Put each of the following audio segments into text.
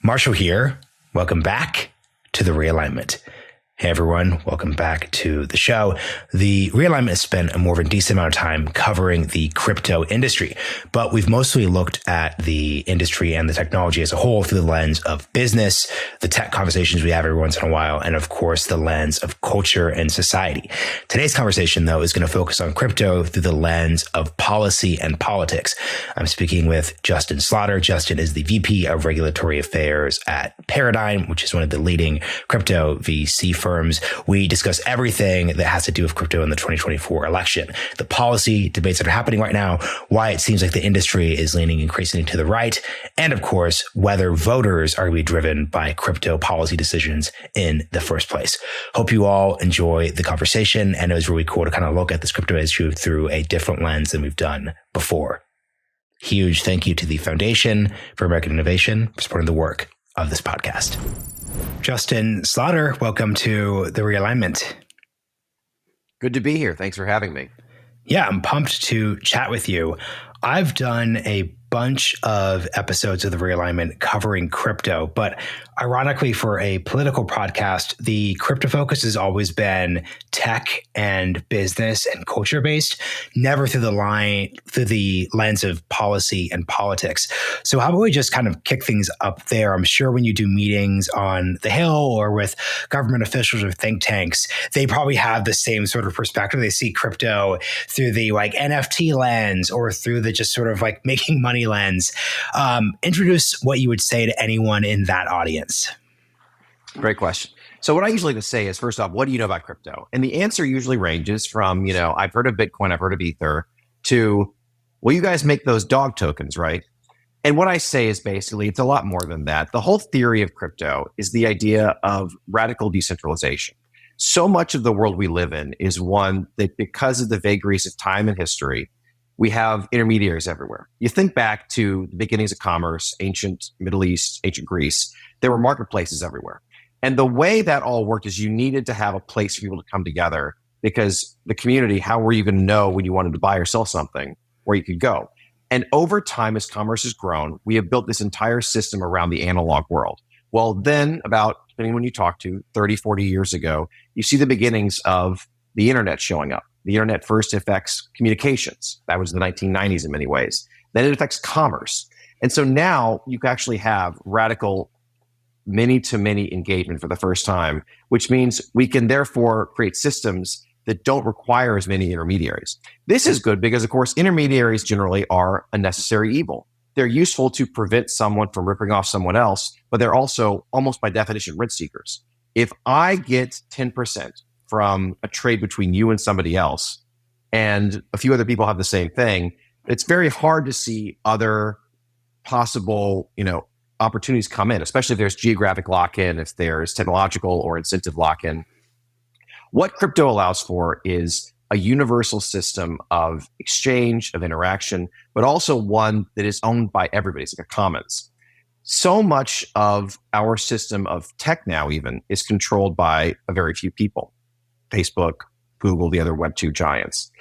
Marshall here. Welcome back to the Realignment. Hey everyone, welcome back to the show. The Realignment has spent a more than decent amount of time covering the crypto industry, but we've mostly looked at the industry and the technology as a whole through the lens of business, the tech conversations we have every once in a while, and of course, the lens of culture and society. Today's conversation, though, is going to focus on crypto through the lens of policy and politics. I'm speaking with Justin Slaughter. Justin is the VP of Regulatory Affairs at Paradigm, which is one of the leading crypto VC firms. We discuss everything that has to do with crypto in the 2024 election, the policy debates that are happening right now, why it seems like the industry is leaning increasingly to the right, and of course, whether voters are going to be driven by crypto policy decisions in the first place. Hope you all enjoy the conversation, and it was really cool to kind of look at this crypto issue through a different lens than we've done before. Huge thank you to the Foundation for American Innovation for supporting the work of this podcast. Justin Slaughter, welcome to the Realignment. Good to be here. Thanks for having me. Yeah, I'm pumped to chat with you. I've done a bunch of episodes of the Realignment covering crypto, but ironically for a political podcast, the crypto focus has always been tech and business and culture based, never through the lens of policy and politics. So how about we just kind of kick things up there? I'm sure when you do meetings on the Hill or with government officials or think tanks, they probably have the same sort of perspective. They see crypto through the like NFT lens or through the just sort of like making money lens. Introduce what you would say to anyone in that audience. Great question. So what I usually like to say is, first off, what do you know about crypto? And the answer usually ranges from, I've heard of Bitcoin, I've heard of Ether, to, well, you guys make those dog tokens, right? And what I say is basically, it's a lot more than that. The whole theory of crypto is the idea of radical decentralization. So much of the world we live in is one that, because of the vagaries of time and history, we have intermediaries everywhere. You think back to the beginnings of commerce, ancient Middle East, ancient Greece, there were marketplaces everywhere. And the way that all worked is you needed to have a place for people to come together, because the community, how were you going to know when you wanted to buy or sell something where you could go? And over time, as commerce has grown, we have built this entire system around the analog world. Well, then about, depending on when you talk to, 30, 40 years ago, you see the beginnings of the internet showing up. The internet first affects communications. That was the 1990s in many ways. Then it affects commerce. And so now you can actually have radical many-to-many engagement for the first time, which means we can therefore create systems that don't require as many intermediaries. This is good because, of course, intermediaries generally are a necessary evil. They're useful to prevent someone from ripping off someone else, but they're also, almost by definition, rent seekers. If I get 10% from a trade between you and somebody else, and a few other people have the same thing, it's very hard to see other possible, opportunities come in, especially if there's geographic lock-in, if there's technological or incentive lock-in. What crypto allows for is a universal system of exchange, of interaction, but also one that is owned by everybody. It's like a commons. So much of our system of tech now even is controlled by a very few people. Facebook, Google, the other Web2 giants.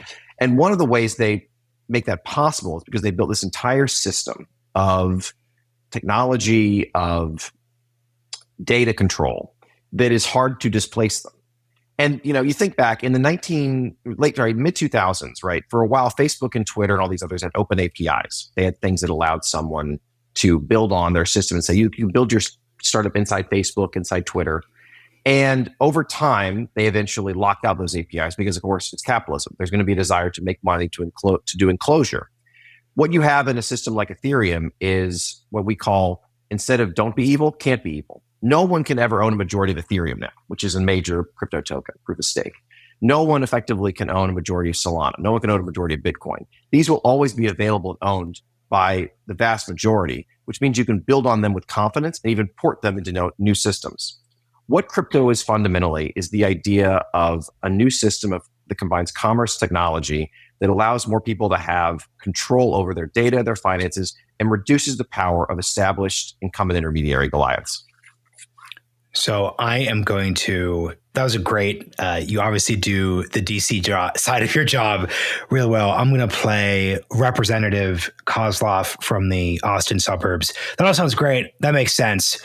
And one of the ways they make that possible is because they built this entire system of technology, of data control that is hard to displace them. And, you think back in the mid-2000s, right? For a while, Facebook and Twitter and all these others had open APIs. They had things that allowed someone to build on their system and say, you can build your startup inside Facebook, inside Twitter. And over time, they eventually locked out those APIs because, of course, it's capitalism. There's going to be a desire to make money to do enclosure. What you have in a system like Ethereum is what we call, instead of don't be evil, can't be evil. No one can ever own a majority of Ethereum now, which is a major crypto token, proof of stake. No one effectively can own a majority of Solana. No one can own a majority of Bitcoin. These will always be available and owned by the vast majority, which means you can build on them with confidence and even port them into new systems. What crypto is fundamentally is the idea of a new system that combines commerce technology that allows more people to have control over their data, their finances, and reduces the power of established incumbent intermediary Goliaths. So I am going to, that was a great, you obviously do the DC side of your job real well. I'm going to play Representative Kozloff from the Austin suburbs. That all sounds great. That makes sense.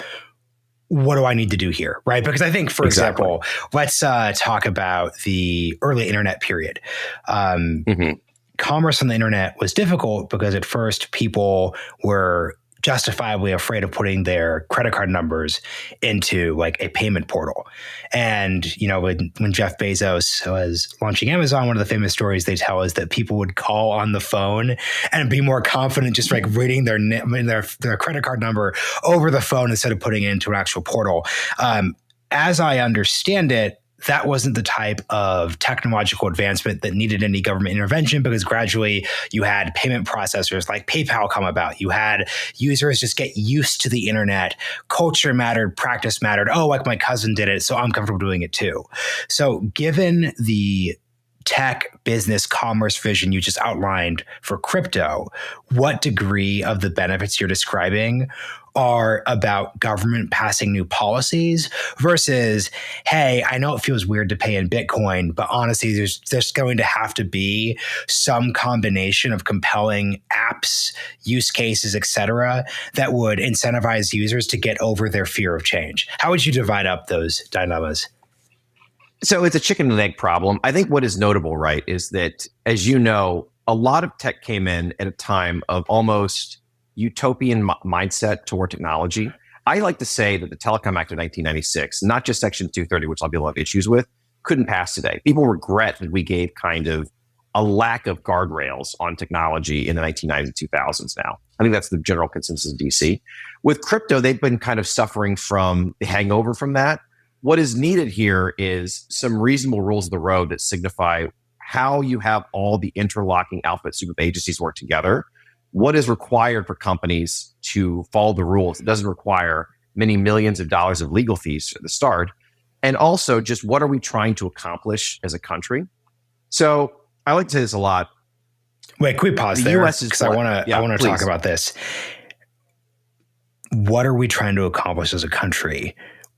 What do I need to do here? Right. Because I think, for example, let's talk about the early internet period. Commerce on the internet was difficult because at first people were justifiably afraid of putting their credit card numbers into like a payment portal. And, when Jeff Bezos was launching Amazon, one of the famous stories they tell is that people would call on the phone and be more confident just like reading their credit card number over the phone instead of putting it into an actual portal. As I understand it, that wasn't the type of technological advancement that needed any government intervention, because gradually you had payment processors like PayPal come about. You had users just get used to the internet. Culture mattered, practice mattered. Oh, like my cousin did it, so I'm comfortable doing it too. So given the tech, business, commerce vision you just outlined for crypto, what degree of the benefits you're describing are about government passing new policies versus, hey, I know it feels weird to pay in Bitcoin, but honestly, there's going to have to be some combination of compelling apps, use cases, et cetera, that would incentivize users to get over their fear of change. How would you divide up those dilemmas? So it's a chicken and egg problem. I think what is notable, right, is that, as you know, a lot of tech came in at a time of almost utopian mindset toward technology. I like to say that the Telecom Act of 1996, not just Section 230, which a lot of people have issues with, couldn't pass today. People regret that we gave kind of a lack of guardrails on technology in the 1990s and 2000s now. I think that's the general consensus in DC. With crypto, they've been kind of suffering from the hangover from that. What is needed here is some reasonable rules of the road that signify how you have all the interlocking alphabet soup of agencies work together. What is required for companies to follow the rules? It doesn't require many millions of dollars of legal fees at the start. And also, just what are we trying to accomplish as a country? So I like to say this a lot. Wait, can we pause there? Because I want to talk about this. What are we trying to accomplish as a country?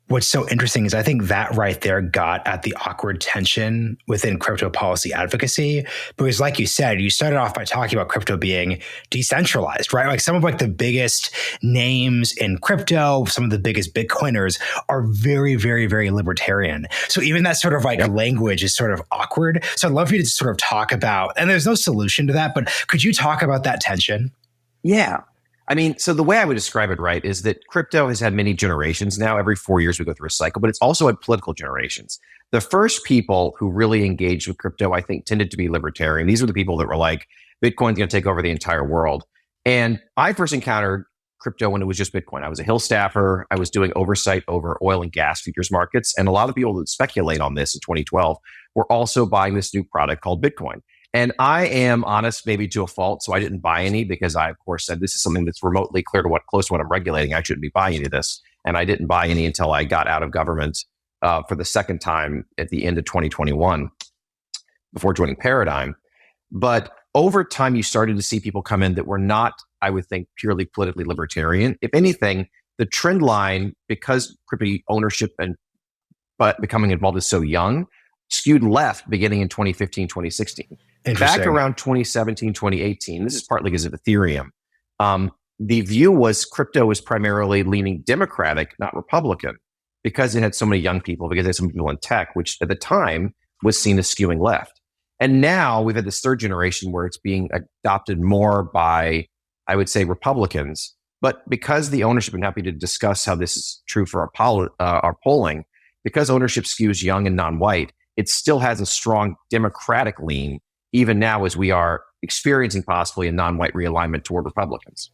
What's so interesting is I think that right there got at the awkward tension within crypto policy advocacy, because like you said, you started off by talking about crypto being decentralized, right? Like some of like the biggest names in crypto, some of the biggest Bitcoiners are very, very, very libertarian. So even that sort of like language is sort of awkward. So I'd love for you to sort of talk about, and there's no solution to that, but could you talk about that tension? Yeah. I mean, so the way I would describe it, right, is that crypto has had many generations now. Every 4 years we go through a cycle, but it's also had political generations. The first people who really engaged with crypto, I think, tended to be libertarian. These were the people that were like, Bitcoin's going to take over the entire world. And I first encountered crypto when it was just Bitcoin. I was a Hill staffer. I was doing oversight over oil and gas futures markets. And a lot of people that speculate on this in 2012 were also buying this new product called Bitcoin. And I am honest, maybe to a fault, so I didn't buy any because I, of course, said this is something that's remotely close to what I'm regulating. I shouldn't be buying any of this. And I didn't buy any until I got out of government for the second time at the end of 2021 before joining Paradigm. But over time, you started to see people come in that were not, I would think, purely politically libertarian. If anything, the trend line, because crypto ownership but becoming involved is so young, skewed left beginning in 2015, 2016. Back around 2017, 2018, this is partly because of Ethereum, the view was crypto was primarily leaning Democratic, not Republican, because it had so many young people, because it had so many people in tech, which at the time was seen as skewing left. And now we've had this third generation where it's being adopted more by, I would say, Republicans. But because the ownership, I'm happy to discuss how this is true for our polling, because ownership skews young and non-white, it still has a strong Democratic lean, even now as we are experiencing possibly a non-white realignment toward Republicans.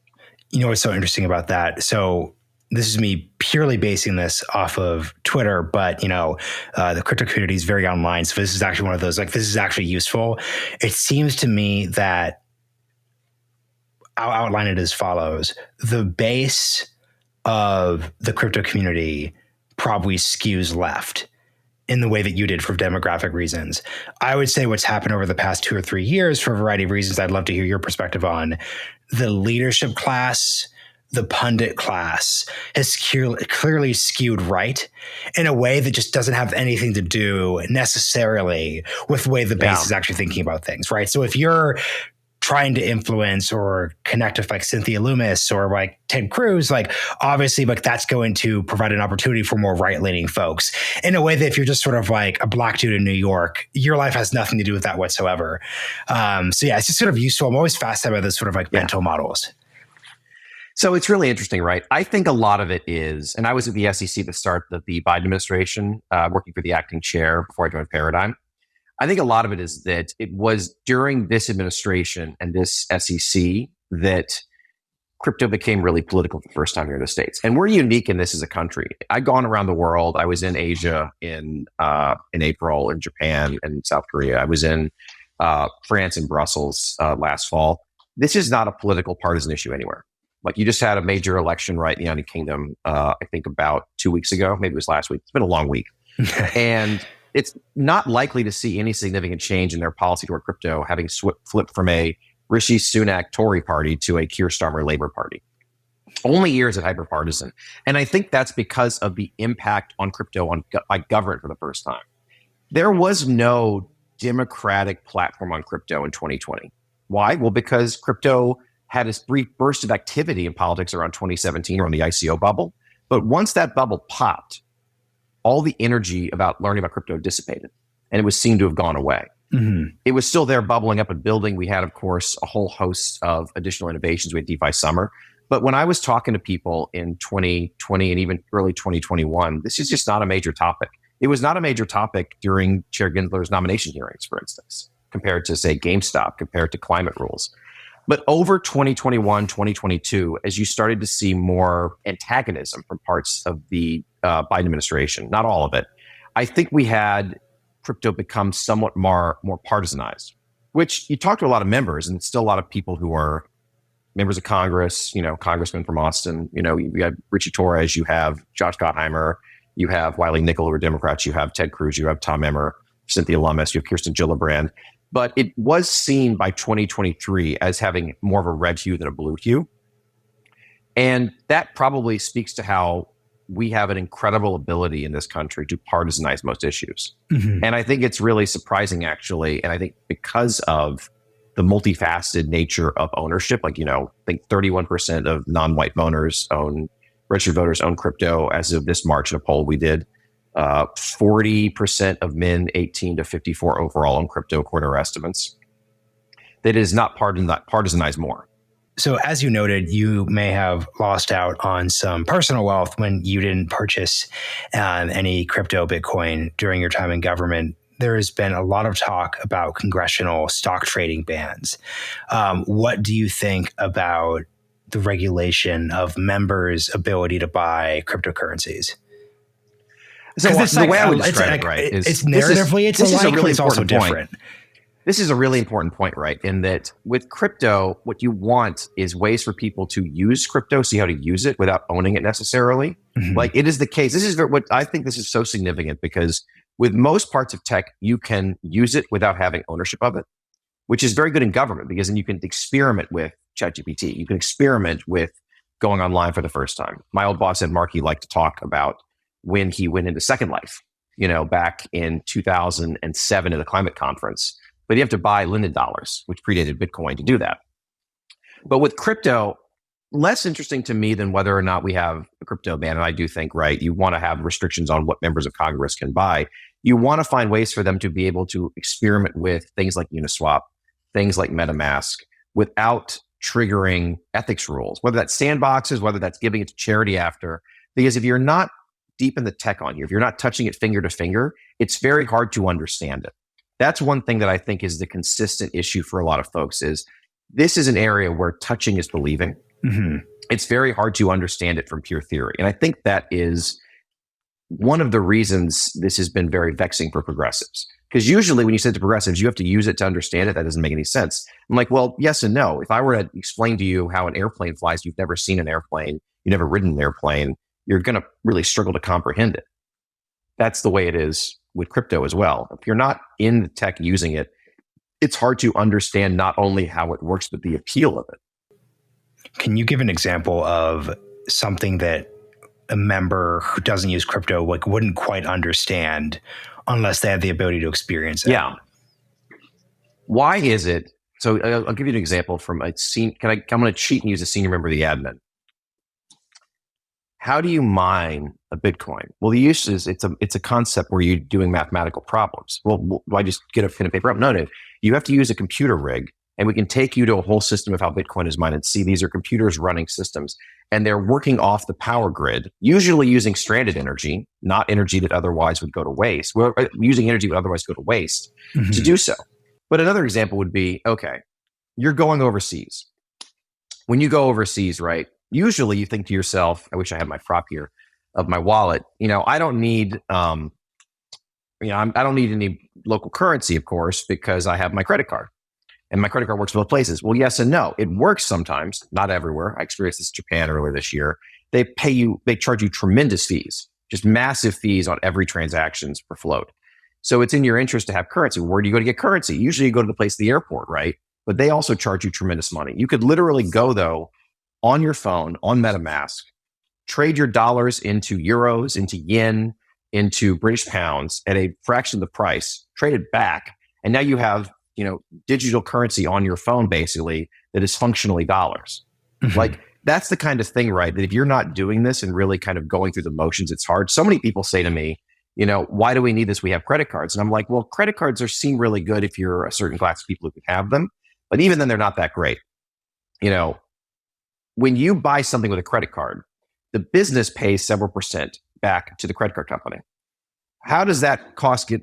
You know what's so interesting about that? So this is me purely basing this off of Twitter, but the crypto community is very online. So this is actually one of those, like, this is actually useful. It seems to me that I'll outline it as follows. The base of the crypto community probably skews left in the way that you did for demographic reasons. I would say what's happened over the past 2 or 3 years, for a variety of reasons I'd love to hear your perspective on, the leadership class, the pundit class has clearly skewed right in a way that just doesn't have anything to do necessarily with the way the base is actually thinking about things, right? So if you're trying to influence or connect with like Cynthia Loomis or like Ted Cruz, like obviously like that's going to provide an opportunity for more right-leaning folks in a way that if you're just sort of like a black dude in New York, your life has nothing to do with that whatsoever. So yeah, it's just sort of useful. I'm always fascinated by those sort of like mental models. So it's really interesting, right? I think a lot of it is, and I was at the SEC at the start of the Biden administration, working for the acting chair before I joined Paradigm. I think a lot of it is that it was during this administration and this SEC that crypto became really political for the first time here in the States. And we're unique in this as a country. I've gone around the world. I was in Asia in April, in Japan and South Korea. I was in France and Brussels last fall. This is not a political partisan issue anywhere. Like you just had a major election, right, in the United Kingdom, I think about 2 weeks ago. Maybe it was last week. It's been a long week. And it's not likely to see any significant change in their policy toward crypto, having flipped from a Rishi Sunak Tory party to a Keir Starmer Labour Party. Only years at hyperpartisan. And I think that's because of the impact on crypto by government for the first time. There was no democratic platform on crypto in 2020. Why? Well, because crypto had this brief burst of activity in politics around 2017 around the ICO bubble. But once that bubble popped, all the energy about learning about crypto dissipated, and it was seen to have gone away. Mm-hmm. It was still there bubbling up and building. We had, of course, a whole host of additional innovations. We had DeFi Summer. But when I was talking to people in 2020 and even early 2021, this is just not a major topic. It was not a major topic during Chair Gensler's nomination hearings, for instance, compared to, say, GameStop, compared to climate rules. But over 2021, 2022, as you started to see more antagonism from parts of the Biden administration, not all of it, I think we had crypto become somewhat more partisanized, which you talk to a lot of members and still a lot of people who are members of Congress, congressmen from Austin, you have Richie Torres, you have Josh Gottheimer, you have Wiley Nickel, who are Democrats, you have Ted Cruz, you have Tom Emmer, Cynthia Lummis, you have Kirsten Gillibrand. But it was seen by 2023 as having more of a red hue than a blue hue. And that probably speaks to how we have an incredible ability in this country to partisanize most issues. Mm-hmm. And I think it's really surprising, actually. And I think because of the multifaceted nature of ownership, I think 31% of non-white registered voters own crypto as of this March in a poll we did. 40% of men 18 to 54 overall own crypto, according to our estimates. That is not partisanized more. So as you noted, you may have lost out on some personal wealth when you didn't purchase any crypto Bitcoin during your time in government. There has been a lot of talk about congressional stock trading bans. What do you think about the regulation of members' ability to buy cryptocurrencies? So the way I would describe it, it's narratively, it's alike, but it's also different. This is a really important point, right? In that with crypto, what you want is ways for people to use crypto, see how to use it without owning it necessarily. Mm-hmm. Like it is the case. This is what I think this is so significant because with most parts of tech, you can use it without having ownership of it, which is very good in government because then you can experiment with ChatGPT. You can experiment with going online for the first time. My old boss, Ed Markey, liked to talk about when he went into Second Life, back in 2007 at the climate conference. But you have to buy Linden dollars, which predated Bitcoin, to do that. But with crypto, less interesting to me than whether or not we have a crypto ban. And I do think, right, you want to have restrictions on what members of Congress can buy. You want to find ways for them to be able to experiment with things like Uniswap, things like MetaMask, without triggering ethics rules, whether that's sandboxes, whether that's giving it to charity after. Because if you're not deep in the tech on here, if you're not touching it finger to finger, it's very hard to understand it. That's one thing that I think is the consistent issue for a lot of folks is this is an area where touching is believing. Mm-hmm. It's very hard to understand it from pure theory. And I think that is one of the reasons this has been very vexing for progressives. Because usually when you say to progressives, you have to use it to understand it. That doesn't make any sense. I'm like, well, yes and no. If I were to explain to you how an airplane flies, you've never seen an airplane, you've never ridden an airplane, you're going to really struggle to comprehend it. That's the way it is with crypto as well. If you're not in the tech using it, it's hard to understand not only how it works, but the appeal of it. Can you give an example of something that a member who doesn't use crypto wouldn't quite understand unless they had the ability to experience it? Yeah. Why is it? So I'll give you an example from a scene. I'm going to cheat and use a senior member of the admin. How do you mine a Bitcoin? Well, the use is it's a concept where you're doing mathematical problems. Well, why just get a pen and paper up? No. You have to use a computer rig, and we can take you to a whole system of how Bitcoin is mined and see these are computers running systems, and they're working off the power grid, usually using stranded energy, not energy that otherwise would go to waste. We're using energy that would otherwise go to waste to do so. But another example would be, okay, you're going overseas. When you go overseas, right? Usually you think to yourself, I wish I had my prop here of my wallet. I don't need, I don't need any local currency, of course, because I have my credit card and my credit card works both places. Well, yes and no. It works sometimes, not everywhere. I experienced this in Japan earlier this year. They charge you tremendous fees, just massive fees on every transactions per float. So it's in your interest to have currency. Where do you go to get currency? Usually you go to the place, the airport, right? But they also charge you tremendous money. You could literally go though, on your phone, on MetaMask, trade your dollars into euros, into yen, into British pounds at a fraction of the price, trade it back, and now you have, digital currency on your phone basically that is functionally dollars. Like that's the kind of thing, right? That if you're not doing this and really kind of going through the motions, it's hard. So many people say to me, why do we need this? We have credit cards. And I'm like, well, credit cards seem really good if you're a certain class of people who can have them, but even then they're not that great. When you buy something with a credit card, the business pays several percent back to the credit card company. How does that cost get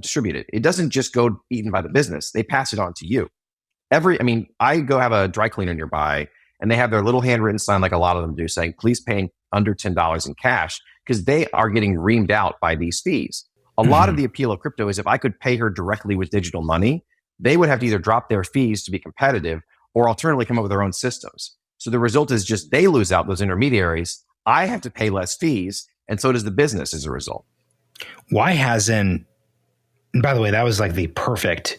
distributed? It doesn't just go eaten by the business. They pass it on to you. I go have a dry cleaner nearby and they have their little handwritten sign, like a lot of them do, saying, please pay under $10 in cash, because they are getting reamed out by these fees. A lot of the appeal of crypto is if I could pay her directly with digital money, they would have to either drop their fees to be competitive or alternatively come up with their own systems. So the result is just they lose out those intermediaries. I have to pay less fees, and so does the business as a result. Why hasn't, and by the way, that was like the perfect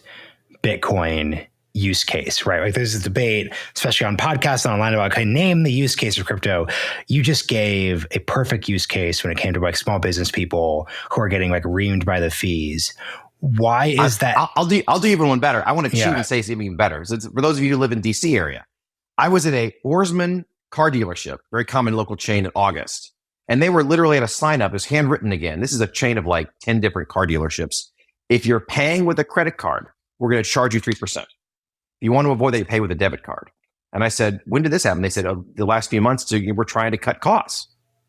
Bitcoin use case, right? Like there's a debate, especially on podcasts and online about, okay, name the use case of crypto. You just gave a perfect use case when it came to like small business people who are getting like reamed by the fees. Why is that? I'll do even one better. I want to cheat and say something even better. So for those of you who live in DC area, I was at a Oarsman car dealership, very common local chain in August. And they were literally at a sign up, it was handwritten again. This is a chain of like 10 different car dealerships. If you're paying with a credit card, we're going to charge you 3%. If you want to avoid that, you pay with a debit card. And I said, when did this happen? They said, the last few months, we're trying to cut costs.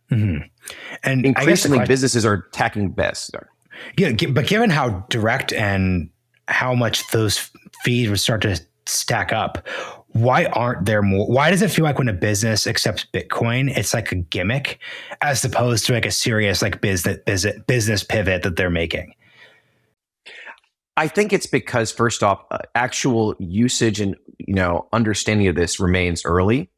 And increasingly businesses are attacking best. Yeah, but given how direct and how much those fees would start to stack up, why aren't there more? Why does it feel like when a business accepts Bitcoin, it's like a gimmick as opposed to like a serious like business pivot that they're making? I think it's because first off, actual usage and understanding of this remains early.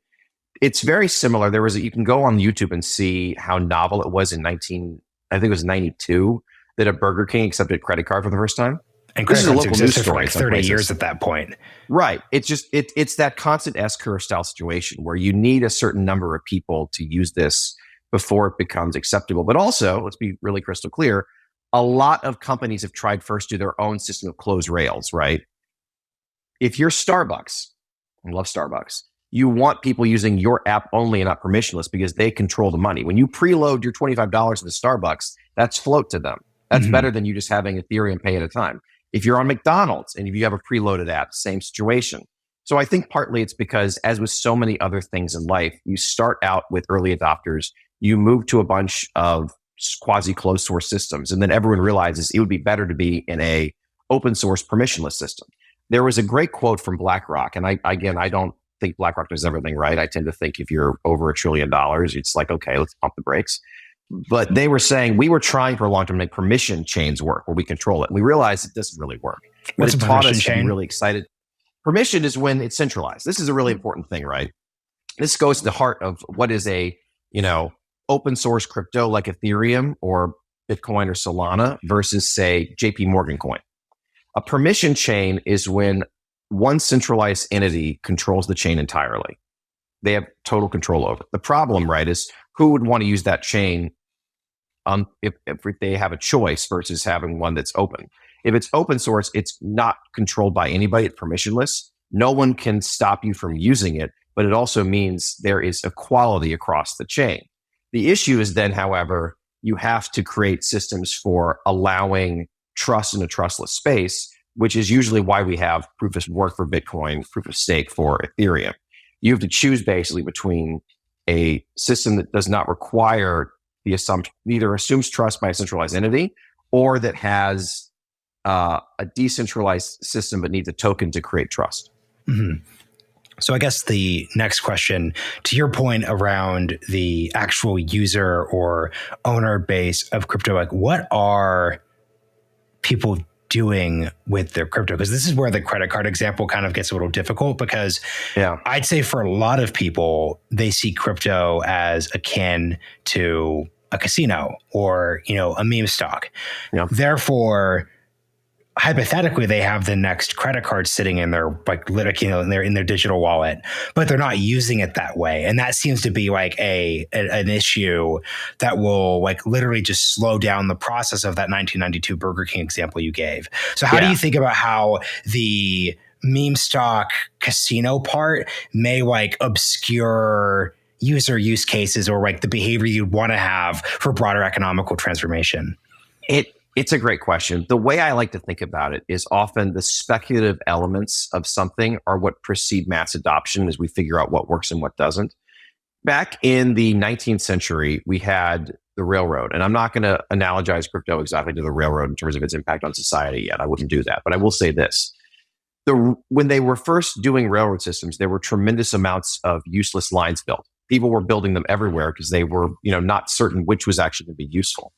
It's very similar. You can go on YouTube and see how novel it was in 92 that a Burger King accepted credit card for the first time. And this is a local news story for like 30 years at that point. Right. It's just, it's that constant S-curve style situation where you need a certain number of people to use this before it becomes acceptable. But also, let's be really crystal clear, a lot of companies have tried first to do their own system of closed rails, right? If you're Starbucks, I love Starbucks, you want people using your app only and not permissionless because they control the money. When you preload your $25 into Starbucks, that's float to them. That's better than you just having Ethereum pay at a time. If you're on McDonald's and if you have a preloaded app, same situation. So I think partly it's because, as with so many other things in life, you start out with early adopters, you move to a bunch of quasi-closed source systems, and then everyone realizes it would be better to be in a open source permissionless system. There was a great quote from BlackRock, and I don't think BlackRock does everything right. I tend to think if you're over $1 trillion, it's like, okay, let's pump the brakes. But they were saying, we were trying for a long time to make permission chains work where we control it. And we realized it doesn't really work. But it taught us to be really excited. Permission is when it's centralized. This is a really important thing, right? This goes to the heart of what is a, open source crypto like Ethereum or Bitcoin or Solana versus, say, JP Morgan coin. A permission chain is when one centralized entity controls the chain entirely. they have total control over. The problem, right, is who would want to use that chain if they have a choice versus having one that's open. If it's open source, it's not controlled by anybody. It's permissionless. No one can stop you from using it, but it also means there is equality across the chain. The issue is then, however, you have to create systems for allowing trust in a trustless space, which is usually why we have proof of work for Bitcoin, proof of stake for Ethereum. You have to choose basically between a system that does not require the assumption, either assumes trust by a centralized entity, or that has a decentralized system but needs a token to create trust. Mm-hmm. So I guess the next question, to your point around the actual user or owner base of crypto, like what are people doing with their crypto? Because this is where the credit card example kind of gets a little difficult, because I'd say for a lot of people, they see crypto as akin to a casino or, a meme stock. Yeah. Therefore, hypothetically, they have the next credit card sitting in their in their digital wallet, but they're not using it that way. And that seems to be like an issue that will like literally just slow down the process of that 1992 Burger King example you gave. So how do you think about how the meme stock casino part may like obscure user use cases or like the behavior you'd want to have for broader economical transformation? It's a great question. The way I like to think about it is often the speculative elements of something are what precede mass adoption as we figure out what works and what doesn't. Back in the 19th century, we had the railroad, and I'm not going to analogize crypto exactly to the railroad in terms of its impact on society yet. I wouldn't do that, but I will say this. When they were first doing railroad systems, there were tremendous amounts of useless lines built. People were building them everywhere because they were, not certain which was actually going to be useful.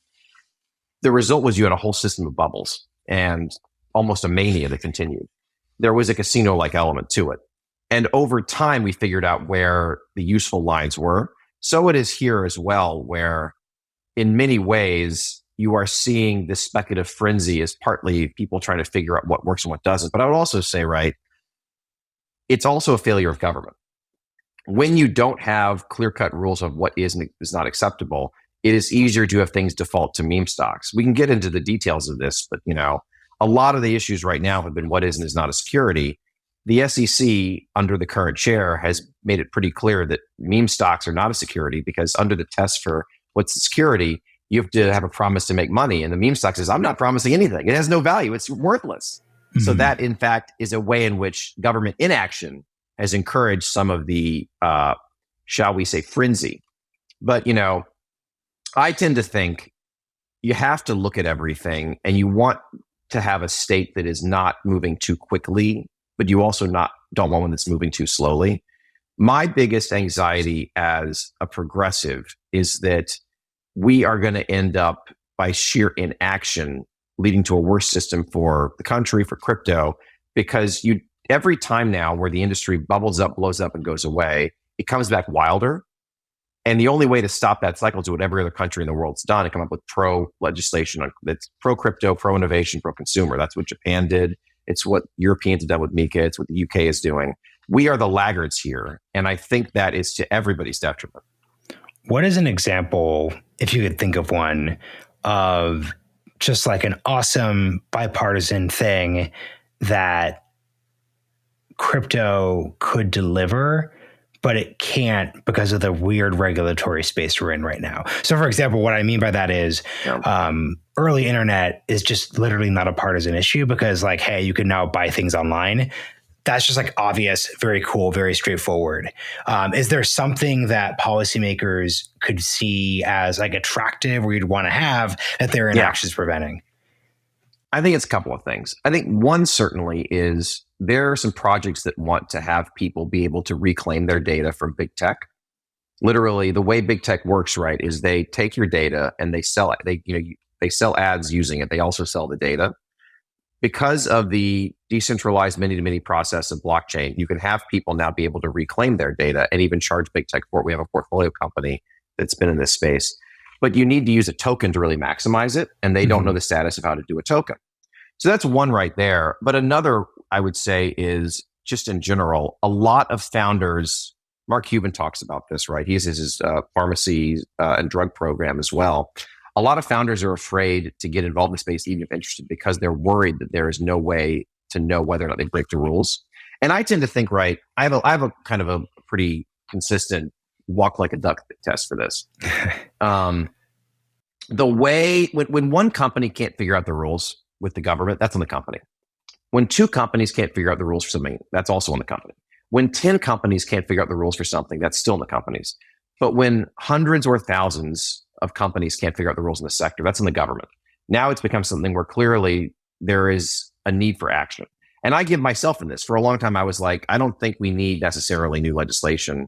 The result was you had a whole system of bubbles and almost a mania that continued. There was a casino-like element to it. And over time, we figured out where the useful lines were. So it is here as well, where in many ways, you are seeing this speculative frenzy as partly people trying to figure out what works and what doesn't. But I would also say, right, it's also a failure of government. When you don't have clear-cut rules of what is and is not acceptable, it is easier to have things default to meme stocks. We can get into the details of this, but a lot of the issues right now have been what is and is not a security. The SEC, under the current chair, has made it pretty clear that meme stocks are not a security because under the test for what's a security, you have to have a promise to make money. And the meme stock says, I'm not promising anything. It has no value. It's worthless. Mm-hmm. So that, in fact, is a way in which government inaction has encouraged some of the, shall we say, frenzy. But, I tend to think you have to look at everything and you want to have a state that is not moving too quickly, but you also don't want one that's moving too slowly. My biggest anxiety as a progressive is that we are going to end up by sheer inaction leading to a worse system for the country, for crypto, because every time now where the industry bubbles up, blows up, and goes away, it comes back wilder. And the only way to stop that cycle is do what every other country in the world's done and come up with pro-legislation that's pro-crypto, pro-innovation, pro-consumer. That's what Japan did. It's what Europeans have done with MiCA. It's what the UK is doing. We are the laggards here. And I think that is to everybody's detriment. What is an example, if you could think of one, of just like an awesome bipartisan thing that crypto could deliver, but it can't because of the weird regulatory space we're in right now? So, for example, what I mean by that is early internet is just literally not a partisan issue because, like, hey, you can now buy things online. That's just like obvious, very cool, very straightforward. Is there something that policymakers could see as like attractive or you'd want to have that their inaction is preventing? I think it's a couple of things. I think one certainly is there are some projects that want to have people be able to reclaim their data from big tech. Literally, the way big tech works, right, is they take your data and they sell it. They sell ads using it. They also sell the data. Because of the decentralized many-to-many process of blockchain, you can have people now be able to reclaim their data and even charge big tech for it. We have a portfolio company that's been in this space. But you need to use a token to really maximize it, and they don't know the status of how to do a token. So that's one right there. But another, I would say, is just in general, a lot of founders Mark Cuban talks about this, right? He has his pharmacy and drug program as well. A lot of founders are afraid to get involved in the space, even if interested, because they're worried that there is no way to know whether or not they break the rules. And I tend to think, right, I have a kind of a pretty consistent walk like a duck test for this. The way, when one company can't figure out the rules with the government, that's on the company. When two companies can't figure out the rules for something, that's also on the company. When 10 companies can't figure out the rules for something, that's still in the companies. But when hundreds or thousands of companies can't figure out the rules in the sector, that's in the government. Now it's become something where clearly there is a need for action. And I give myself in this. For a long time, I was like, I don't think we need necessarily new legislation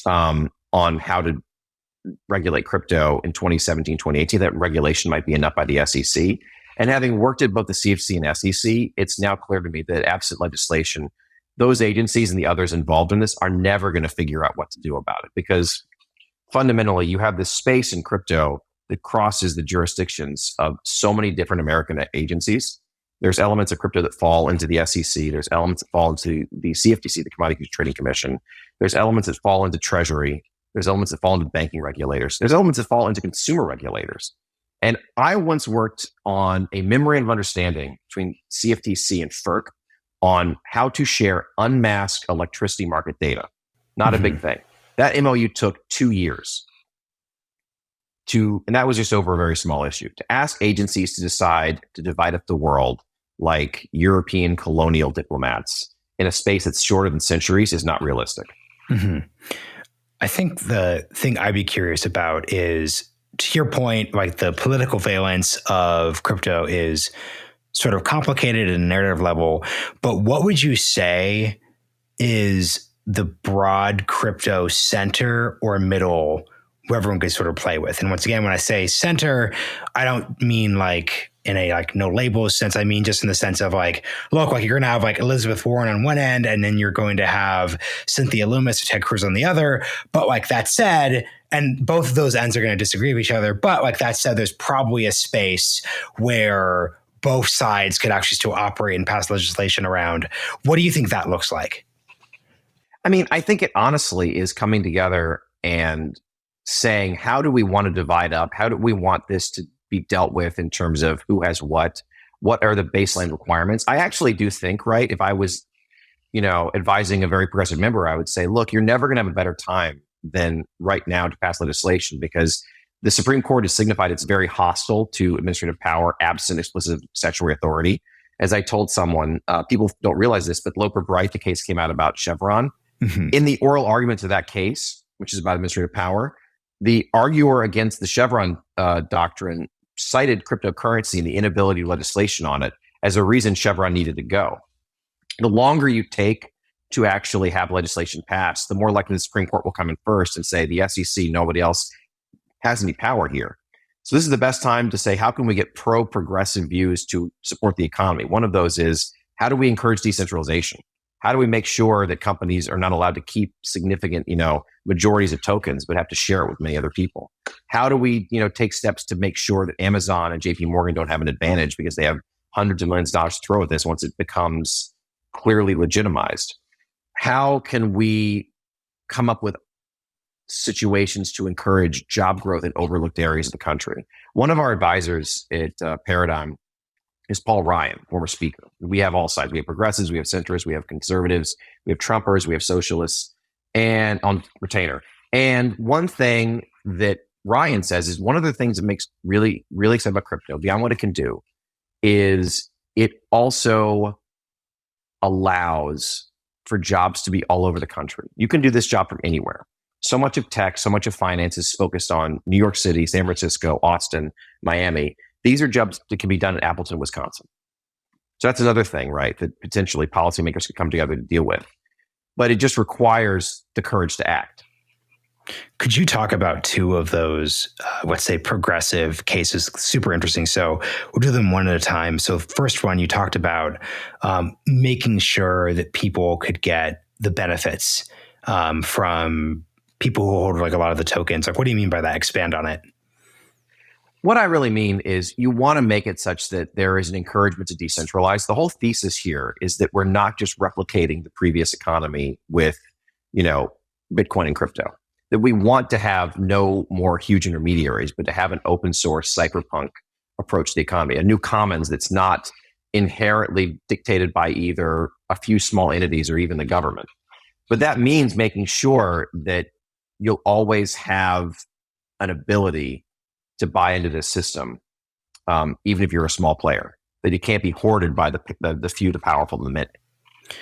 on how to regulate crypto in 2017, 2018. That regulation might be enough by the SEC. And having worked at both the CFTC and SEC, it's now clear to me that absent legislation, those agencies and the others involved in this are never going to figure out what to do about it, because fundamentally you have this space in crypto that crosses the jurisdictions of so many different American agencies. There's elements of crypto that fall into the SEC. There's elements that fall into the CFTC, the Commodity Trading Commission. There's elements that fall into Treasury. There's elements that fall into banking regulators. There's elements that fall into consumer regulators. And I once worked on a memorandum of understanding between CFTC and FERC on how to share unmasked electricity market data. Not a big thing. That MOU took 2 years and that was just over a very small issue. To ask agencies to decide to divide up the world like European colonial diplomats in a space that's shorter than centuries is not realistic. I think the thing I'd be curious about is, to your point, like the political valence of crypto is sort of complicated at a narrative level, but what would you say is the broad crypto center or middle where everyone could sort of play with? And once again, when I say center, I don't mean like in a like no labels sense. I mean just in the sense of like, look, like you're going to have like Elizabeth Warren on one end, and then you're going to have Cynthia Loomis or Ted Cruz on the other. But like that said, and both of those ends are going to disagree with each other. But like that said, there's probably a space where both sides could actually still operate and pass legislation around. What do you think that looks like? I mean, I think it honestly is coming together and saying, how do we want to divide up? How do we want this to be dealt with in terms of who has what are the baseline requirements? I actually do think, right, if I was, advising a very progressive member, I would say, look, you're never going to have a better time than right now to pass legislation, because the Supreme Court has signified it's very hostile to administrative power absent explicit statutory authority. As I told someone, people don't realize this, but Loper Bright, the case came out about Chevron. In the oral argument to that case, which is about administrative power, the arguer against the Chevron doctrine cited cryptocurrency and the inability of legislation on it as a reason Chevron needed to go. The longer you take to actually have legislation passed, the more likely the Supreme Court will come in first and say the SEC, nobody else has any power here. So this is the best time to say, how can we get pro-progressive views to support the economy? One of those is, how do we encourage decentralization? How do we make sure that companies are not allowed to keep significant, majorities of tokens, but have to share it with many other people? How do we, take steps to make sure that Amazon and JP Morgan don't have an advantage because they have hundreds of millions of dollars to throw at this once it becomes clearly legitimized? How can we come up with situations to encourage job growth in overlooked areas of the country? One of our advisors at Paradigm is Paul Ryan, former speaker. We have all sides. We have progressives, we have centrists, we have conservatives, we have Trumpers, we have socialists, and on retainer. And one thing that Ryan says is one of the things that makes really, really excited about crypto, beyond what it can do, is it also allows for jobs to be all over the country. You can do this job from anywhere. So much of tech, so much of finance is focused on New York City, San Francisco, Austin, Miami. These are jobs that can be done in Appleton, Wisconsin. So that's another thing, right, that potentially policymakers could come together to deal with. But it just requires the courage to act. Could you talk about two of those, let's say, progressive cases? Super interesting. So we'll do them one at a time. So first one, you talked about making sure that people could get the benefits from people who hold like a lot of the tokens. Like, what do you mean by that? Expand on it. What I really mean is you want to make it such that there is an encouragement to decentralize. The whole thesis here is that we're not just replicating the previous economy with, Bitcoin and crypto. That we want to have no more huge intermediaries, but to have an open source cypherpunk approach to the economy, a new commons that's not inherently dictated by either a few small entities or even the government. But that means making sure that you'll always have an ability to buy into this system, even if you're a small player, that it can't be hoarded by the few, the powerful, the many,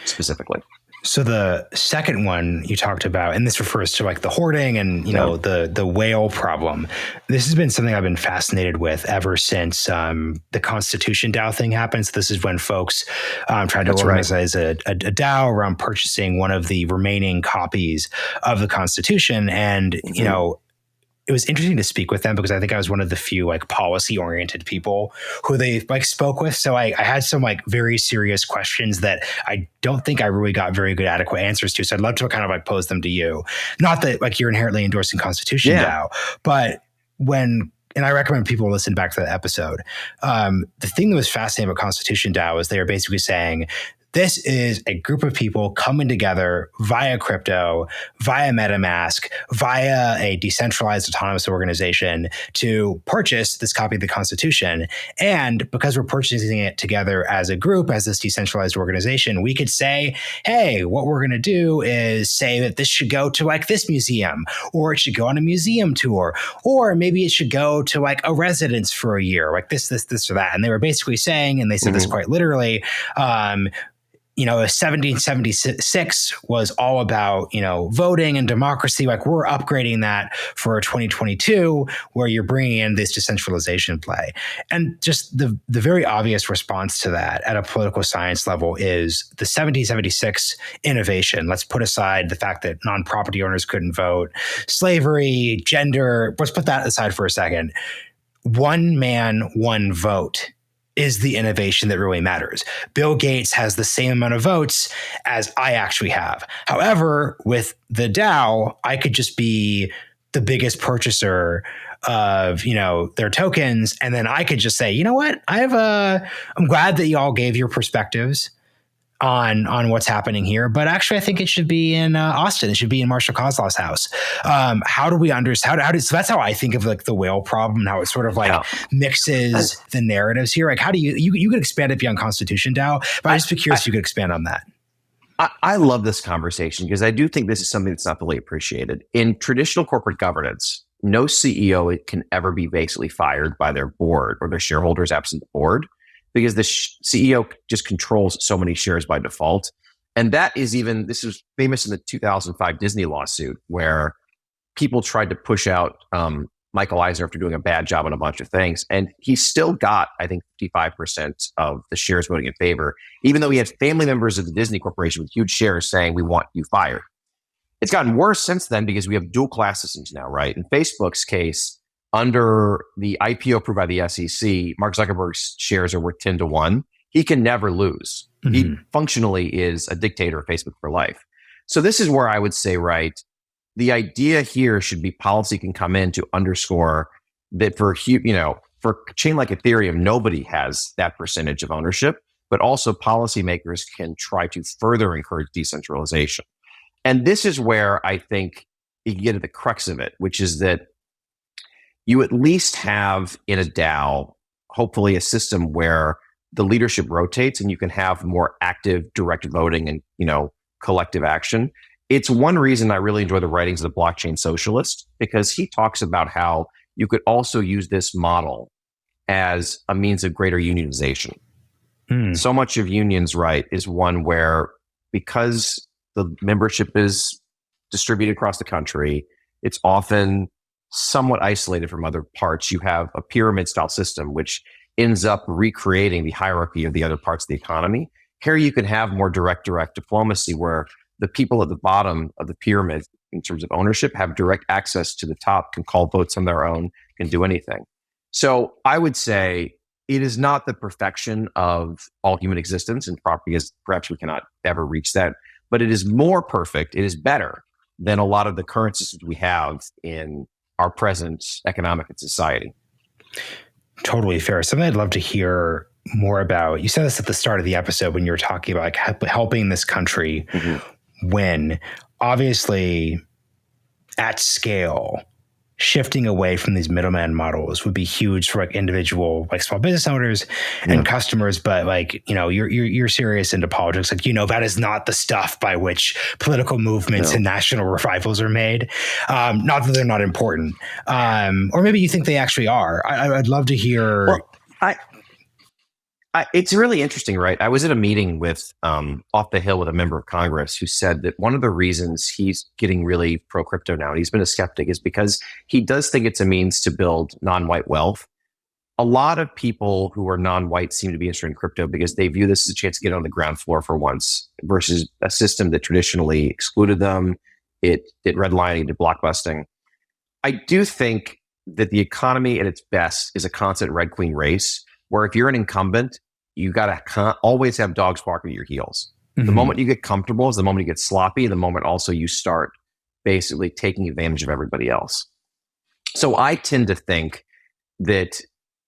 specifically. So the second one you talked about, and this refers to like the hoarding and, the whale problem. This has been something I've been fascinated with ever since the Constitution DAO thing happened. So this is when folks tried to organize a DAO around purchasing one of the remaining copies of the Constitution. And, it was interesting to speak with them because I think I was one of the few like policy oriented people who they like spoke with. So I had some like very serious questions that I don't think I really got very good adequate answers to. So I'd love to kind of like pose them to you. Not that like you're inherently endorsing Constitution now, but and I recommend people listen back to that episode. The thing that was fascinating about Constitution DAO is they are basically saying, this is a group of people coming together via crypto, via MetaMask, via a decentralized autonomous organization to purchase this copy of the Constitution. And because we're purchasing it together as a group, as this decentralized organization, we could say, hey, what we're going to do is say that this should go to like this museum, or it should go on a museum tour, or maybe it should go to like a residence for a year, like this, or that. And they were basically saying, and they said this quite literally, 1776 was all about, voting and democracy. Like we're upgrading that for 2022, where you're bringing in this decentralization play. And just the very obvious response to that at a political science level is the 1776 innovation. Let's put aside the fact that non-property owners couldn't vote, slavery, gender. Let's put that aside for a second. One man, one vote is the innovation that really matters. Bill Gates has the same amount of votes as I actually have. However, with the DAO, I could just be the biggest purchaser of, their tokens. And then I could just say, you know what? I'm glad that you all gave your perspectives on what's happening here, but actually I think it should be in Austin. It should be in Marshall Kozlov's house. How do we understand? So that's how I think of like the whale problem, how it sort of like mixes the narratives here. Like how do you could expand it beyond Constitution DAO, but I'd just be curious if you could expand on that. I love this conversation because I do think this is something that's not fully appreciated. In traditional corporate governance, no CEO can ever be basically fired by their board or their shareholders absent the board, because the CEO just controls so many shares by default. And this was famous in the 2005 Disney lawsuit, where people tried to push out Michael Eisner after doing a bad job on a bunch of things. And he still got, I think, 55% of the shares voting in favor, even though he had family members of the Disney Corporation with huge shares saying, we want you fired. It's gotten worse since then because we have dual class systems now, right? In Facebook's case, under the IPO approved by the SEC, Mark Zuckerberg's shares are worth 10-1. He can never lose. Mm-hmm. He functionally is a dictator of Facebook for life. So this is where I would say, right, the idea here should be policy can come in to underscore that for a chain like Ethereum, nobody has that percentage of ownership, but also policymakers can try to further encourage decentralization. And this is where I think you can get at the crux of it, which is that you at least have in a DAO, hopefully a system where the leadership rotates and you can have more active direct voting and, collective action. It's one reason I really enjoy the writings of the blockchain socialist, because he talks about how you could also use this model as a means of greater unionization. So much of unions, right, is one where because the membership is distributed across the country, it's often somewhat isolated from other parts. You have a pyramid style system, which ends up recreating the hierarchy of the other parts of the economy. Here you can have more direct diplomacy where the people at the bottom of the pyramid in terms of ownership have direct access to the top, can call votes on their own, can do anything. So I would say it is not the perfection of all human existence, and because perhaps we cannot ever reach that, but it is more perfect. It is better than a lot of the current systems we have in our present economic and society. Totally fair. Something I'd love to hear more about. You said this at the start of the episode when you were talking about like helping this country win. Obviously, at scale, shifting away from these middleman models would be huge for like individual, like small business owners and customers. But like, you're serious into politics. Like, that is not the stuff by which political movements and national revivals are made. Not that they're not important. Or maybe you think they actually are. I'd love to hear. Well, it's really interesting, right? I was at a meeting with off the Hill with a member of Congress who said that one of the reasons he's getting really pro crypto now, and he's been a skeptic, is because he does think it's a means to build non-white wealth. A lot of people who are non-white seem to be interested in crypto because they view this as a chance to get on the ground floor for once, versus a system that traditionally excluded them. It did redlining, it did blockbusting. I do think that the economy at its best is a constant red queen race, where if you're an incumbent, you got to always have dogs barking at your heels. Mm-hmm. The moment you get comfortable is the moment you get sloppy. The moment also you start basically taking advantage of everybody else. So I tend to think that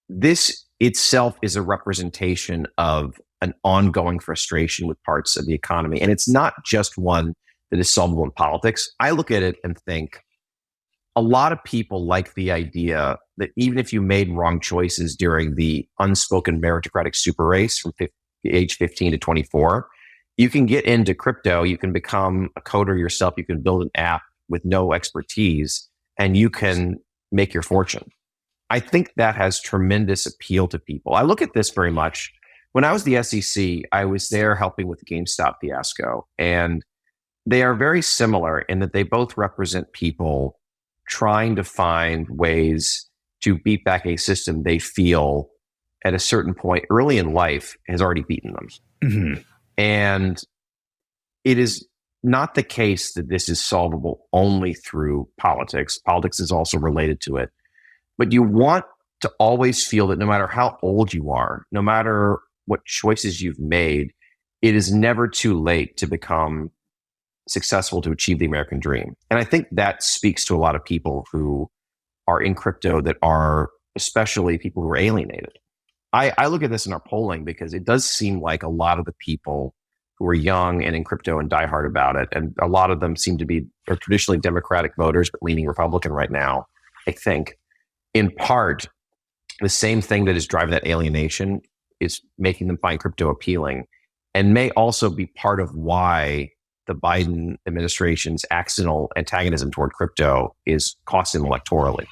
this itself is a representation of an ongoing frustration with parts of the economy. And it's not just one that is solvable in politics. I look at it and think a lot of people like the idea that even if you made wrong choices during the unspoken meritocratic super race from age 15 to 24, you can get into crypto, you can become a coder yourself, you can build an app with no expertise, and you can make your fortune. I think that has tremendous appeal to people. I look at this very much. When I was the SEC, I was there helping with the GameStop fiasco, and they are very similar in that they both represent people trying to find ways to beat back a system they feel at a certain point early in life has already beaten them. Mm-hmm. And it is not the case that this is solvable only through politics. Politics is also related to it. But you want to always feel that no matter how old you are, no matter what choices you've made, it is never too late to become successful, to achieve the American dream. And I think that speaks to a lot of people who are in crypto that are especially people who are alienated. I look at this in our polling because it does seem like a lot of the people who are young and in crypto and diehard about it, and a lot of them seem to be are traditionally Democratic voters, but leaning Republican right now, I think, in part, the same thing that is driving that alienation is making them find crypto appealing, and may also be part of why the Biden administration's accidental antagonism toward crypto is costing them electorally.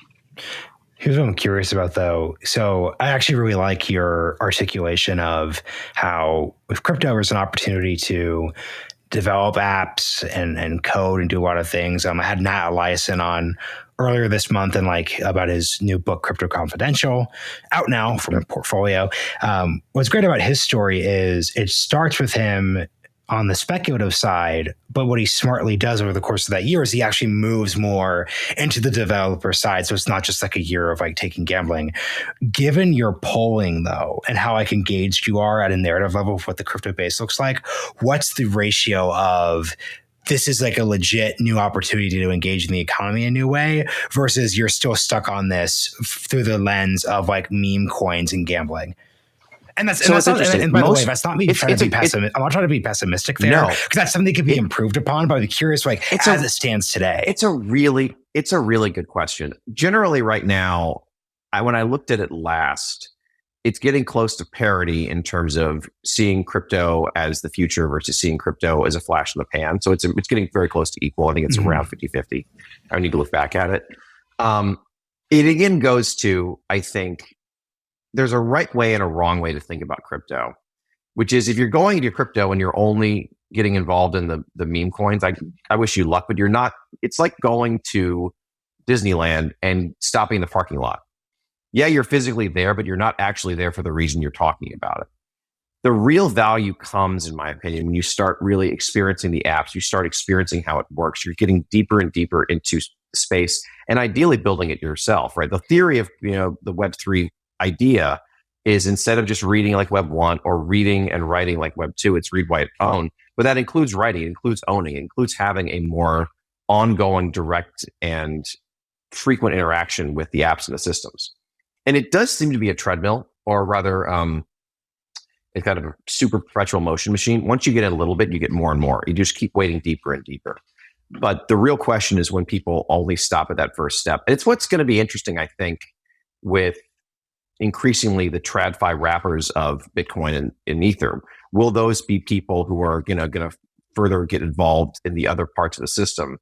Here's what I'm curious about, though. So I actually really like your articulation of how with crypto, there's an opportunity to develop apps and code and do a lot of things. I had Nat Eliason on earlier this month and about his new book, Crypto Confidential, out now from Portfolio. What's great about his story is it starts with him on the speculative side, but what he smartly does over the course of that year is he actually moves more into the developer side. So it's not just like a year of taking gambling. Given your polling, though, and how engaged you are at a narrative level of what the crypto base looks like, what's the ratio of this is a legit new opportunity to engage in the economy in a new way versus you're still stuck on this through the lens of meme coins and gambling? And that's, so and that's not, and by the way, that's not me trying to be pessimistic. I'm not trying to be pessimistic there, because that's something that could be improved upon. But I'd be curious, as it stands today. It's a really good question. Generally, right now, when I looked at it last, it's getting close to parity in terms of seeing crypto as the future versus seeing crypto as a flash in the pan. So it's getting very close to equal. I think it's around 50-50. I need to look back at it. It again goes to, I think, there's a right way and a wrong way to think about crypto, which is if you're going into crypto and you're only getting involved in the meme coins, I wish you luck, but you're not. It's like going to Disneyland and stopping in the parking lot. Yeah, you're physically there, but you're not actually there for the reason you're talking about it. The real value comes, in my opinion, when you start really experiencing the apps, you start experiencing how it works. You're getting deeper and deeper into space and ideally building it yourself, right? The theory of, the Web3 idea is instead of just reading like Web 1 or reading and writing like Web 2, it's read, write, own. But that includes writing, it includes owning, it includes having a more ongoing, direct, and frequent interaction with the apps and the systems. And it does seem to be a treadmill, or rather, it's kind of a super perpetual motion machine. Once you get in a little bit, you get more and more. You just keep wading deeper and deeper. But the real question is when people only stop at that first step. And it's what's going to be interesting, I think, with increasingly the TradFi wrappers of Bitcoin and Ether. Will those be people who are going to further get involved in the other parts of the system?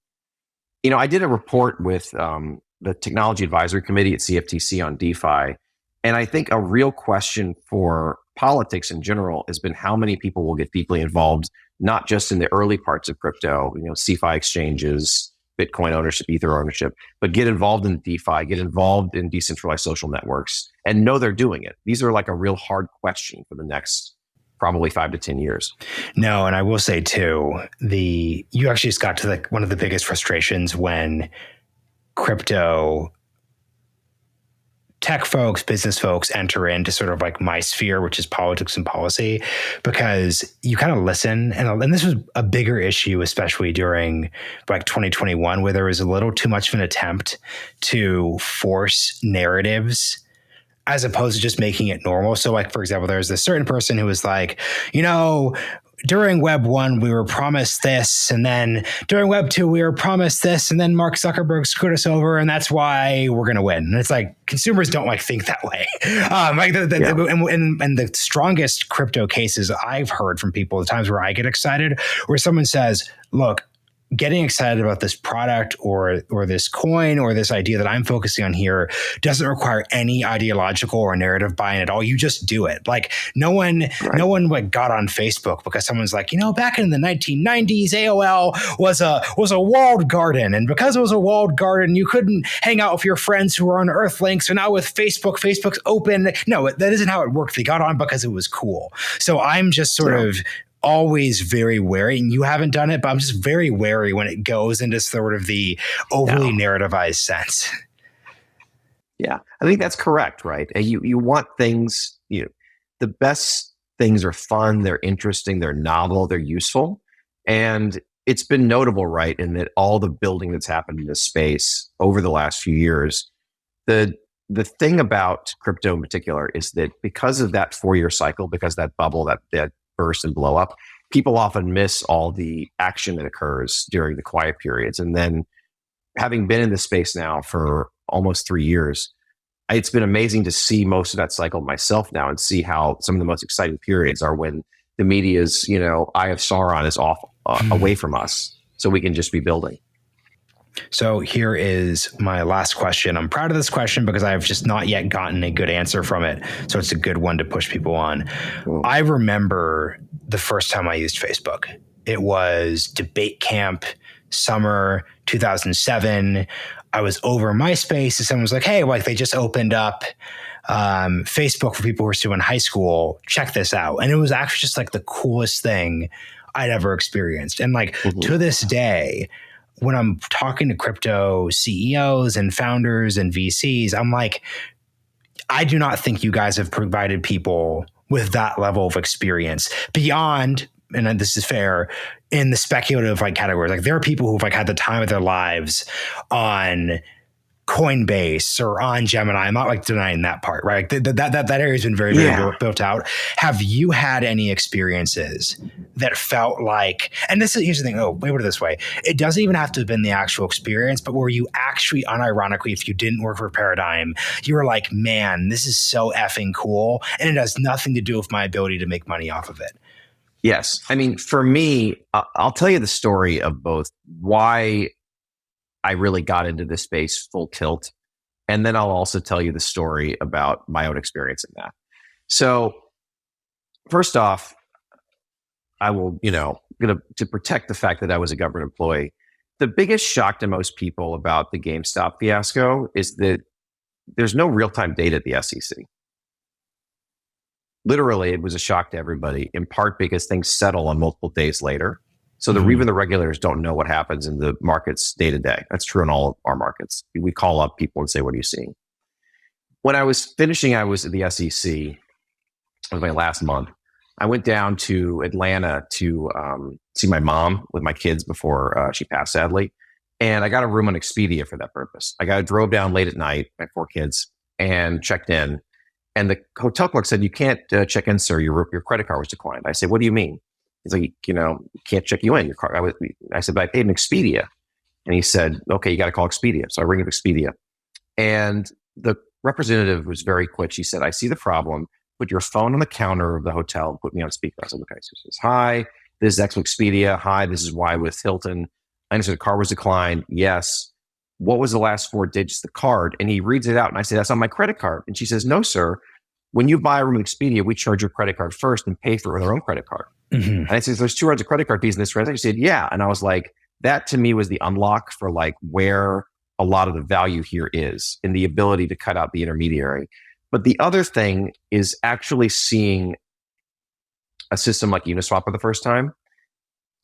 I did a report with the Technology Advisory Committee at CFTC on DeFi. And I think a real question for politics in general has been how many people will get deeply involved, not just in the early parts of crypto, CeFi exchanges, Bitcoin ownership, Ether ownership, but get involved in DeFi, get involved in decentralized social networks, and know they're doing it. These are like a real hard question for the next probably 5 to 10 years. No, and I will say too, you actually just got to one of the biggest frustrations when crypto tech folks, business folks enter into sort of like my sphere, which is politics and policy, because you kind of listen. And this was a bigger issue, especially during like 2021, where there was a little too much of an attempt to force narratives as opposed to just making it normal. So like, for example, there's this certain person who was like, during Web 1, we were promised this. And then during Web 2, we were promised this. And then Mark Zuckerberg screwed us over. And that's why we're going to win. And it's like consumers don't think that way. And the strongest crypto cases I've heard from people, the times where I get excited, where someone says, look, getting excited about this product or this coin or this idea that I'm focusing on here doesn't require any ideological or narrative buy-in at all. You just do it. Like no one got on Facebook because someone's like, back in the 1990s, AOL was a walled garden. And because it was a walled garden, you couldn't hang out with your friends who were on Earthlink. So now with Facebook's open. No, that isn't how it worked. They got on because it was cool. So I'm just sort of always very wary, and you haven't done it, but I'm just very wary when it goes into sort of the overly narrativized sense. Yeah, I think that's correct, right? You want things, the best things are fun, they're interesting, they're novel, they're useful. And it's been notable, right, in that all the building that's happened in this space over the last few years, the thing about crypto in particular is that because of that 4-year cycle, because that bubble, that burst and blow up, people often miss all the action that occurs during the quiet periods. And then having been in this space now for almost 3 years, it's been amazing to see most of that cycle myself now and see how some of the most exciting periods are when the media's, eye of Sauron is off away from us, so we can just be building. So here is my last question. I'm proud of this question because I've just not yet gotten a good answer from it. So it's a good one to push people on. Cool. I remember the first time I used Facebook. It was debate camp, summer 2007. I was over MySpace and someone was like, hey, they just opened up Facebook for people who are still in high school. Check this out. And it was actually just the coolest thing I'd ever experienced. And to this day, when I'm talking to crypto CEOs and founders and VCs, I'm like, I do not think you guys have provided people with that level of experience beyond, and this is fair, in the speculative categories. There are people who've had the time of their lives on Coinbase or on Gemini. I'm not denying that part, right? That area has been very built out. Have you had any experiences that felt and here's the thing, let me put it this way. It doesn't even have to have been the actual experience, but where you actually unironically, if you didn't work for Paradigm, you were like, man, this is so effing cool. And it has nothing to do with my ability to make money off of it. Yes. I mean, for me, I'll tell you the story of both why I really got into this space full tilt. And then I'll also tell you the story about my own experience in that. So first off, I will, to protect the fact that I was a government employee, the biggest shock to most people about the GameStop fiasco is that there's no real-time data at the SEC. Literally, it was a shock to everybody, in part because things settle on multiple days later. So even the regulators don't know what happens in the markets day to day. That's true in all of our markets. We call up people and say, what are you seeing? When I was finishing, I was at the SEC. It was my last month. I went down to Atlanta to see my mom with my kids before she passed, sadly. And I got a room on Expedia for that purpose. I drove down late at night, my 4 kids, and checked in. And the hotel clerk said, you can't check in, sir. Your credit card was declined. I said, what do you mean? He's like, can't check you in. Your card. I said, but I paid an Expedia. And he said, okay, you got to call Expedia. So I ring up Expedia. And the representative was very quick. She said, I see the problem. Put your phone on the counter of the hotel and put me on speaker. I said, okay. So she says, hi, this is X Expedia. Hi, this is Y with Hilton. I understood the card was declined. Yes. What was the last 4 digits of the card? And he reads it out. And I say, that's on my credit card. And she says, no, sir. When you buy a room with Expedia, we charge your credit card first and pay for it with our own credit card. And I said, there's 200 credit card fees in this transaction. She said, yeah. And I was like, that to me was the unlock for like where a lot of the value here is in the ability to cut out the intermediary. But the other thing is actually seeing a system like Uniswap for the first time.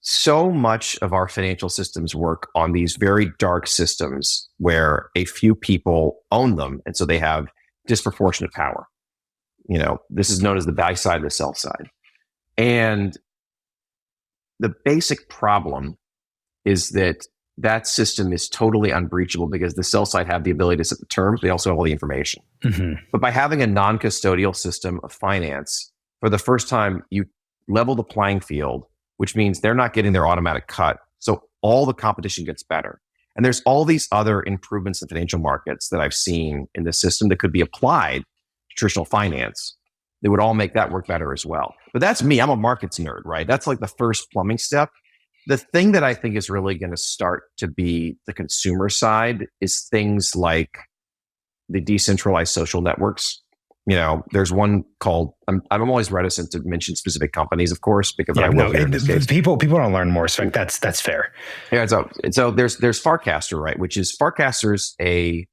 So much of our financial systems work on these very dark systems where a few people own them. And so they have disproportionate power. This is known as the buy side and the sell side. And the basic problem is that system is totally unbreachable because the sell side have the ability to set the terms. They also have all the information. But by having a non-custodial system of finance, for the first time, you level the playing field, which means they're not getting their automatic cut. So all the competition gets better. And there's all these other improvements in financial markets that I've seen in the system that could be applied to traditional finance. They would all make that work better as well. But that's me. I'm a markets nerd, right? That's like the first plumbing step. The thing that I think is really going to start to be the consumer side is things like the decentralized social networks. There's one called, I'm always reticent to mention specific companies, of course, because I will here in this case. People don't learn more. So that's fair. Yeah. So there's Farcaster, right? Which is Farcaster's a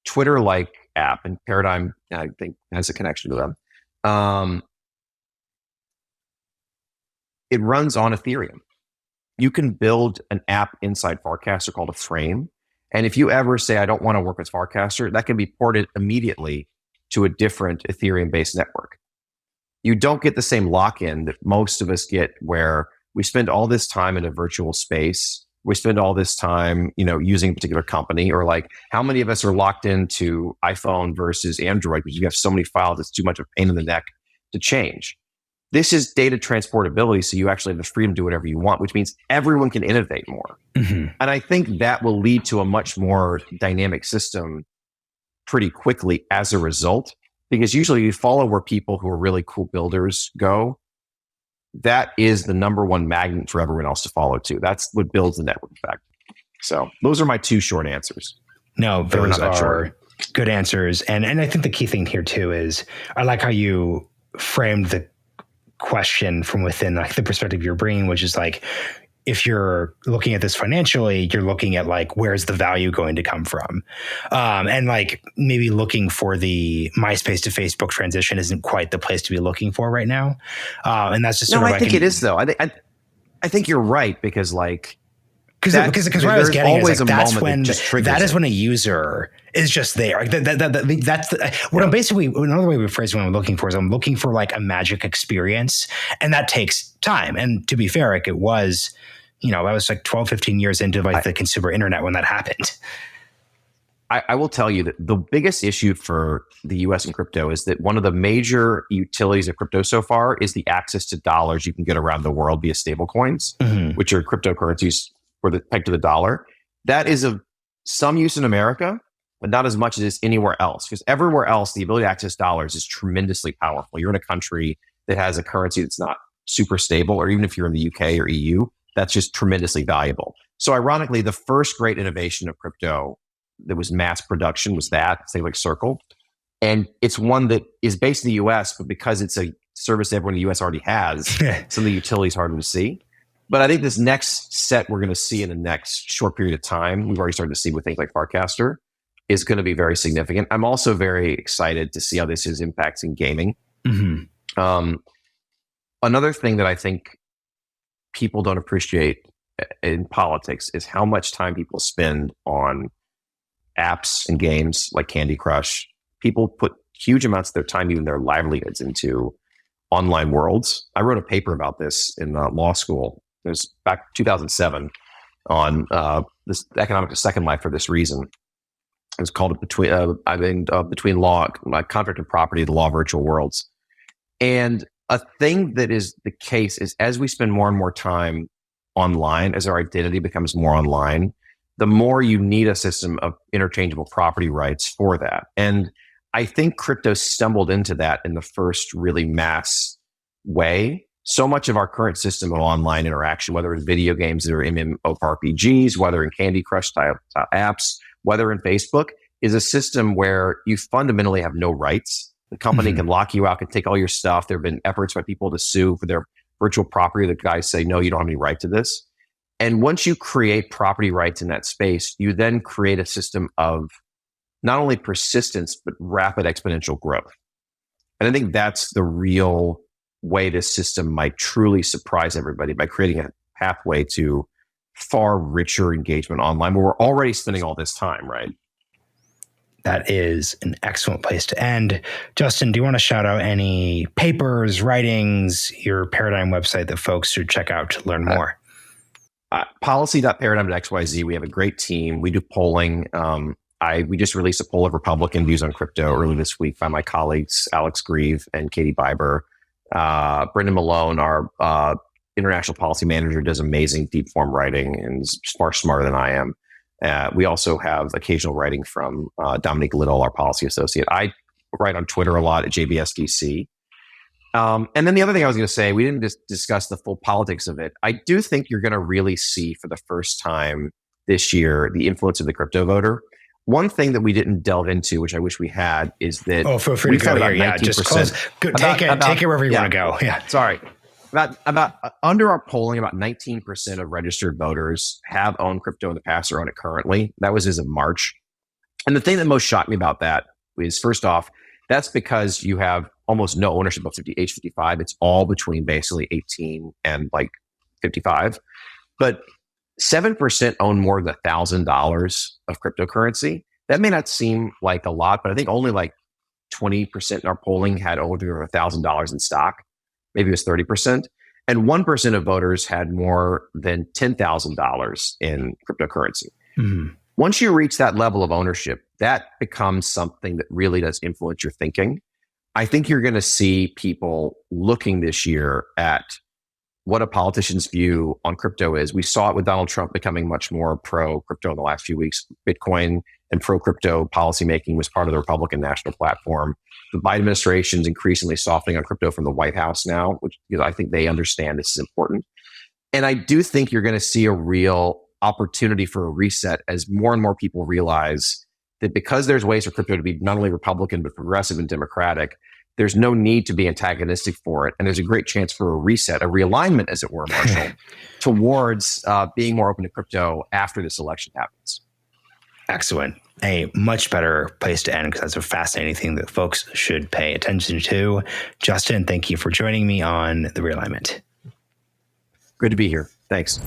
Twitter-like app, and Paradigm, I think, has a connection to them. It runs on Ethereum. You can build an app inside Farcaster called a frame. And if you ever say, I don't want to work with Farcaster, that can be ported immediately to a different Ethereum-based network. You don't get the same lock-in that most of us get where we spend all this time in a virtual space. We spend all this time, using a particular company, or like how many of us are locked into iPhone versus Android because you have so many files, it's too much of a pain in the neck to change. This is data transportability, so you actually have the freedom to do whatever you want, which means everyone can innovate more. And I think that will lead to a much more dynamic system pretty quickly as a result, because usually you follow where people who are really cool builders go. That is the number one magnet for everyone else to follow too. That's what builds the network effect. So those are my 2 short answers. No, those are good answers. And I think the key thing here too is I like how you framed the question from within like the perspective you're bringing, which is like, if you're looking at this financially, you're looking at like, where's the value going to come from? And like maybe looking for the MySpace to Facebook transition isn't quite the place to be looking for right now. And that's just sort of I think it is though. I think you're right, because like, because what I was getting is like, that's when that is when a user is just there. Like that's what I'm basically, another way we phrase what I'm looking for is I'm looking for like a magic experience, and that takes time. And to be fair, like it was, I was like 12, 15 years into like the consumer internet when that happened. I will tell you that the biggest issue for the US and crypto is that one of the major utilities of crypto so far is the access to dollars you can get around the world via stable coins, which are cryptocurrencies or the pegged to the dollar. That is of some use in America, but not as much as it's anywhere else. Because everywhere else, the ability to access dollars is tremendously powerful. You're in a country that has a currency that's not super stable, or even if you're in the UK or EU, that's just tremendously valuable. So ironically, the first great innovation of crypto that was mass production was that, say like Circle. And it's one that is based in the US, but because it's a service everyone in the US already has, some of the utilities harder to see. But I think this next set we're going to see in the next short period of time, we've already started to see with things like Farcaster, is going to be very significant. I'm also very excited to see how this is impacting gaming. Another thing that I think people don't appreciate in politics is how much time people spend on apps and games like Candy Crush. People put huge amounts of their time, even their livelihoods, into online worlds. I wrote a paper about this in law school. It was back 2007 on this economic of Second Life for this reason. It was called between law, contract and property, the law of virtual worlds. And a thing that is the case is as we spend more and more time online, as our identity becomes more online, the more you need a system of interchangeable property rights for that. And I think crypto stumbled into that in the first really mass way. So much of our current system of online interaction, whether in video games or MMORPGs, whether in Candy Crush style apps, whether in Facebook, is a system where you fundamentally have no rights. The company can lock you out, can take all your stuff. There have been efforts by people to sue for their virtual property. The guys say, no, you don't have any right to this. And once you create property rights in that space, you then create a system of not only persistence, but rapid exponential growth. And I think that's the real way this system might truly surprise everybody, by creating a pathway to far richer engagement online, where we're already spending all this time, right? That is an excellent place to end. Justin, do you want to shout out any papers, writings, your Paradigm website that folks should check out to learn more? Policy.paradigm.xyz. We have a great team. We do polling. We just released a poll of Republican views on crypto early this week by my colleagues, Alex Grieve and Katie Biber. Brendan Malone, our international policy manager, does amazing deep form writing and is far smarter than I am. We also have occasional writing from Dominique Little, our policy associate. I write on Twitter a lot at JBSDC. And then the other thing I was going to say, we didn't discuss the full politics of it. I do think you're going to really see for the first time this year the influence of the crypto voter. One thing that we didn't delve into, which I wish we had, is that feel free to go here. Yeah, just close. Take it wherever you want to go. Yeah, sorry. About under our polling, about 19% of registered voters have owned crypto in the past or own it currently. That was as of March. And the thing that most shocked me about that is, first off, that's because you have almost no ownership of age 55. It's all between basically 18 and like 55. But 7% own more than $1,000 of cryptocurrency. That may not seem like a lot, but I think only like 20% in our polling had over $1,000 in stock. Maybe it was 30%. And 1% of voters had more than $10,000 in cryptocurrency. Mm-hmm. Once you reach that level of ownership, that becomes something that really does influence your thinking. I think you're going to see people looking this year at what a politician's view on crypto is. We saw it with Donald Trump becoming much more pro-crypto in the last few weeks. Bitcoin and pro-crypto policymaking was part of the Republican national platform. The Biden administration is increasingly softening on crypto from the White House now, which, because I think they understand this is important. And I do think you're going to see a real opportunity for a reset as more and more people realize that because there's ways for crypto to be not only Republican, but progressive and democratic, there's no need to be antagonistic for it. And there's a great chance for a reset, a realignment, as it were, Marshall, towards being more open to crypto after this election happens. Excellent. A much better place to end, because that's a fascinating thing that folks should pay attention to. Justin, thank you for joining me on The Realignment. Good to be here. Thanks.